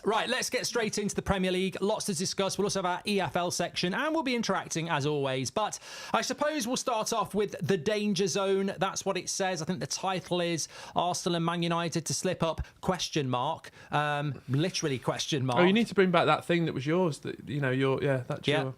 Right, let's get straight into the Premier League. Lots to discuss. We'll also have our EFL section and we'll be interacting as always. But I suppose we'll start off with the danger zone. That's what it says. I think the title is Arsenal and Man United to slip up, question mark. Literally question mark. Oh, you need to bring back that thing that was yours. That's your...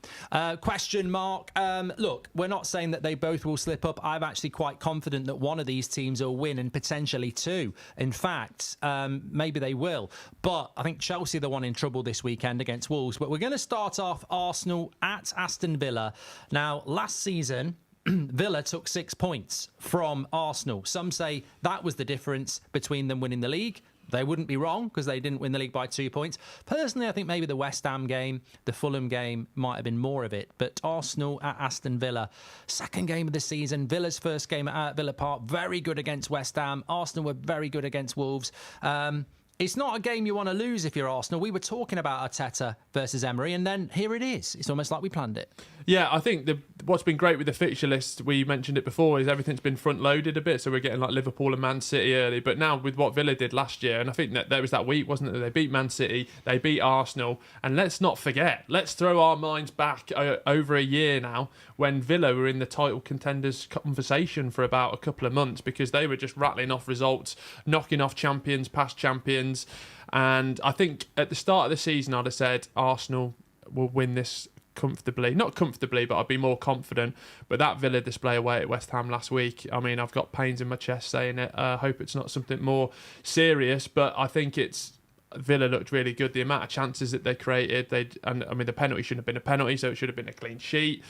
Question mark. Look, we're not saying that they both will slip up. I'm actually quite confident that one of these teams will win and potentially two. In fact, maybe they will. But I think Chelsea are the one in trouble this weekend against Wolves. But we're going to start off Arsenal at Aston Villa. Now, last season, Villa took 6 points from Arsenal. Some say that was the difference between them winning the league. They wouldn't be wrong because they didn't win the league by 2 points. Personally, I think maybe the West Ham game, the Fulham game might have been more of it. But Arsenal at Aston Villa, second game of the season. Villa's first game at Villa Park, very good against West Ham. Arsenal were very good against Wolves. It's not a game you want to lose if you're Arsenal. We were talking about Arteta versus Emery, and then here it is. It's almost like we planned it. Yeah, I think what's been great with the fixture list, we mentioned it before, is everything's been front-loaded a bit, so we're getting like Liverpool and Man City early. But now with what Villa did last year, and I think that there was that week, wasn't it? They beat Man City, they beat Arsenal, and let's not forget, let's throw our minds back over a year now when Villa were in the title contenders conversation for about a couple of months because they were just rattling off results, knocking off champions, past champions. And I think at the start of the season, I'd have said Arsenal will win this comfortably. Not comfortably, but I'd be more confident. But that Villa display away at West Ham last week, I mean, I've got pains in my chest saying it. I hope it's not something more serious, but I think Villa looked really good. The amount of chances that they created, the penalty shouldn't have been a penalty, so it should have been a clean sheet.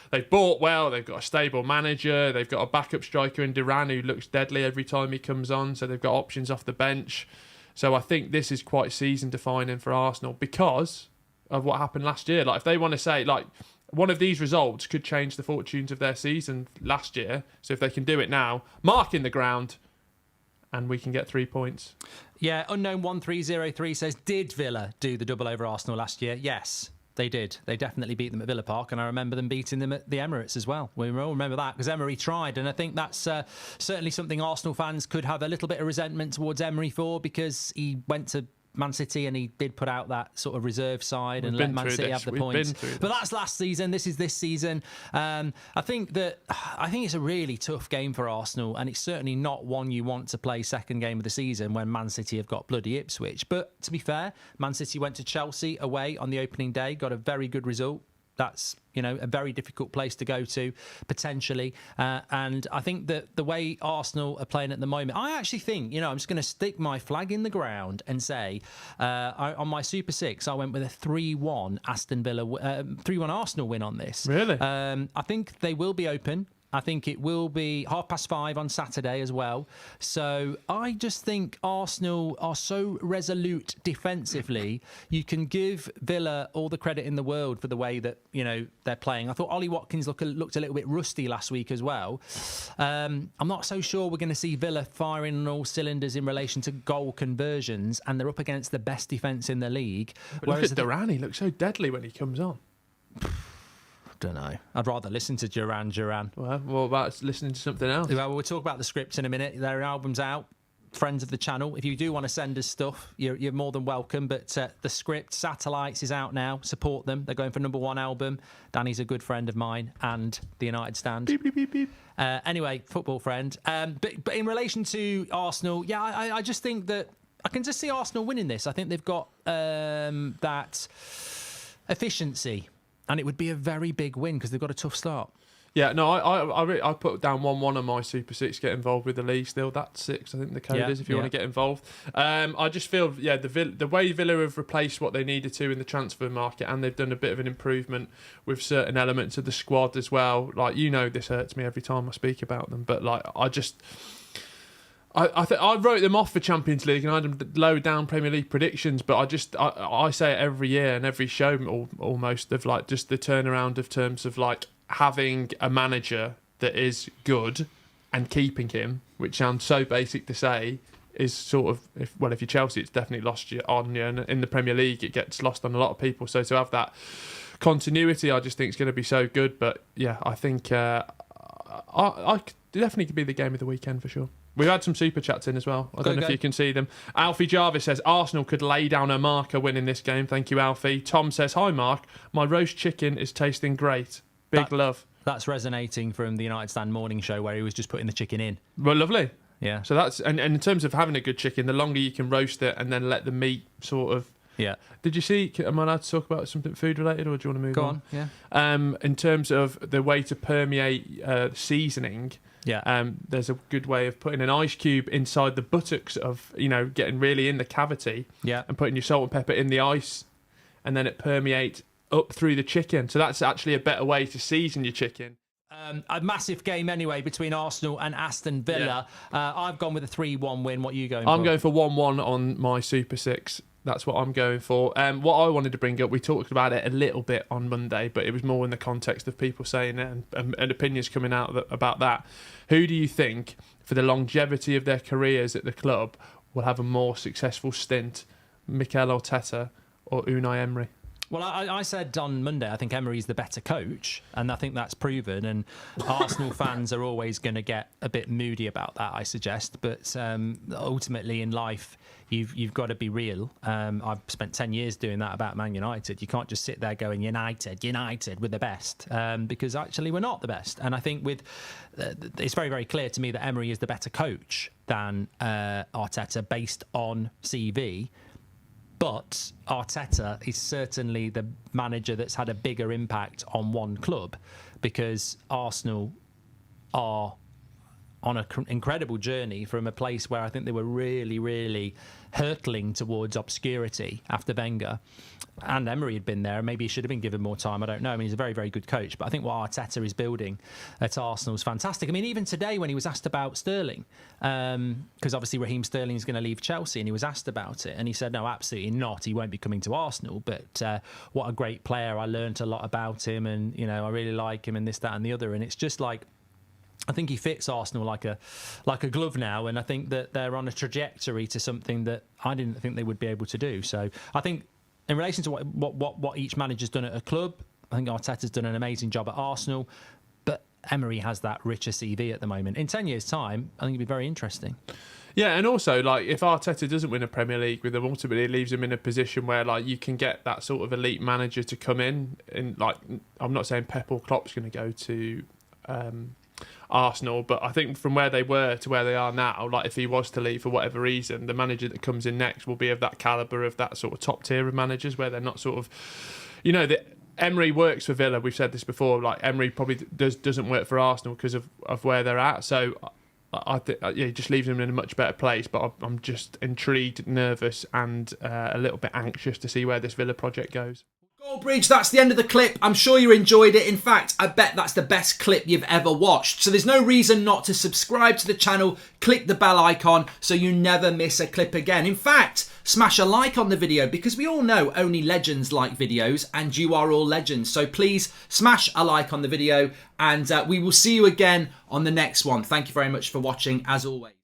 They've bought well, they've got a stable manager, they've got a backup striker in Duran who looks deadly every time he comes on, so they've got options off the bench. So I think this is quite season-defining for Arsenal because of what happened last year. Like, if they want to say, like, one of these results could change the fortunes of their season last year. So if they can do it now, mark in the ground, and we can get 3 points. Yeah, Unknown1303 says, did Villa do the double over Arsenal last year? Yes. They did. They definitely beat them at Villa Park, and I remember them beating them at the Emirates as well. We all remember that because Emery tried, and I think that's certainly something Arsenal fans could have a little bit of resentment towards Emery for because he went to Man City and he did put out that sort of reserve side and let Man City have the points. But that's last season. This is this season. I think it's a really tough game for Arsenal, and it's certainly not one you want to play second game of the season when Man City have got bloody Ipswich. But to be fair, Man City went to Chelsea away on the opening day, got a very good result. That's, a very difficult place to go to, potentially. And I think that the way Arsenal are playing at the moment, I actually think, I'm just going to stick my flag in the ground and say, on my Super 6, I went with a 3-1 3-1 Arsenal win on this. Really? I think they will be open. I think it will be 5:30 on Saturday as well. So I just think Arsenal are so resolute defensively. You can give Villa all the credit in the world for the way that, they're playing. I thought Ollie Watkins looked a little bit rusty last week as well. I'm not so sure we're going to see Villa firing on all cylinders in relation to goal conversions, and they're up against the best defence in the league. But look at Duran, he looks so deadly when he comes on. Don't know. I'd rather listen to Duran. Well, what about listening to something else? Well, we'll talk about the script in a minute. Their album's out. Friends of the channel. If you do want to send us stuff, you're more than welcome. But the script, Satellites, is out now. Support them. They're going for #1 album. Danny's a good friend of mine and the United Stand. Beep, beep, beep, beep. Anyway, football friend. But in relation to Arsenal, yeah, I just think that I can just see Arsenal winning this. I think they've got that efficiency. And it would be a very big win because they've got a tough start. Yeah, no, I put down 1-1 on my Super 6, get involved with the league still. That's 6, I think the code is, if you want to get involved. I just feel, the way Villa have replaced what they needed to in the transfer market, and they've done a bit of an improvement with certain elements of the squad as well. Like, this hurts me every time I speak about them, but I wrote them off for Champions League and I had them low down Premier League predictions, but I say it every year and every show almost of just the turnaround of terms of having a manager that is good and keeping him, which sounds so basic to say, is sort of, if you're Chelsea, it's definitely lost you on you, and in the Premier League it gets lost on a lot of people. So to have that continuity, I just think it's going to be so good. But yeah, I think I definitely could be the game of the weekend for sure. We've had some super chats in as well. I don't know if go. you can see them. Alfie Jarvis says Arsenal could lay down a marker winning this game. Thank you, Alfie. Tom says, hi, Mark. My roast chicken is tasting great. Big love. That's resonating from the United Stand morning show where he was just putting the chicken in. Well, lovely. Yeah. So that's and in terms of having a good chicken, the longer you can roast it and then let the meat sort of. Yeah. Did you see? Am I allowed to talk about something food related, or do you want to move on? Go on. Yeah. In terms of the way to permeate seasoning. Yeah. There's a good way of putting an ice cube inside the buttocks of, getting really in the cavity. Yeah. And putting your salt and pepper in the ice, and then it permeates up through the chicken. So that's actually a better way to season your chicken. A massive game anyway between Arsenal and Aston Villa. Yeah. I've gone with a 3-1 win. What are you going for? I'm going for 1-1 on my Super 6. That's what I'm going for. What I wanted to bring up, we talked about it a little bit on Monday, but it was more in the context of people saying it and opinions coming out about that. Who do you think, for the longevity of their careers at the club, will have a more successful stint, Mikel Arteta or Unai Emery? Well, I said on Monday, I think Emery's the better coach, and I think that's proven. And Arsenal fans are always going to get a bit moody about that, I suggest. But ultimately in life, you've got to be real. I've spent 10 years doing that about Man United. You can't just sit there going, United, we're the best, because actually we're not the best. And I think it's very, very clear to me that Emery is the better coach than Arteta based on CV. But Arteta is certainly the manager that's had a bigger impact on one club, because Arsenal are on an incredible journey from a place where I think they were really, really hurtling towards obscurity after Wenger. And Emery had been there. Maybe he should have been given more time. I don't know. I mean, he's a very, very good coach. But I think what Arteta is building at Arsenal is fantastic. I mean, even today when he was asked about Sterling, because obviously Raheem Sterling is going to leave Chelsea, and he was asked about it. And he said, no, absolutely not. He won't be coming to Arsenal. But what a great player. I learnt a lot about him, and, I really like him, and this, that and the other. And it's just like, I think he fits Arsenal like a glove now, and I think that they're on a trajectory to something that I didn't think they would be able to do. So I think in relation to what each manager's done at a club, I think Arteta's done an amazing job at Arsenal, but Emery has that richer CV at the moment. In 10 years' time, I think it'd be very interesting. Yeah, and also, if Arteta doesn't win a Premier League with them, ultimately it leaves him in a position where, you can get that sort of elite manager to come in. And, I'm not saying Pep or Klopp's going to go to Arsenal, but I think from where they were to where they are now, if he was to leave for whatever reason, the manager that comes in next will be of that calibre, of that sort of top tier of managers, where they're not sort of, Emery works for Villa. We've said this before. Emery probably doesn't work for Arsenal because of where they're at. So I think he just leaves them in a much better place. But I'm just intrigued, nervous, and a little bit anxious to see where this Villa project goes. Goldbridge, that's the end of the clip. I'm sure you enjoyed it. In fact, I bet that's the best clip you've ever watched. So there's no reason not to subscribe to the channel, click the bell icon so you never miss a clip again. In fact, smash a like on the video, because we all know only legends like videos, and you are all legends. So please smash a like on the video, and we will see you again on the next one. Thank you very much for watching, as always.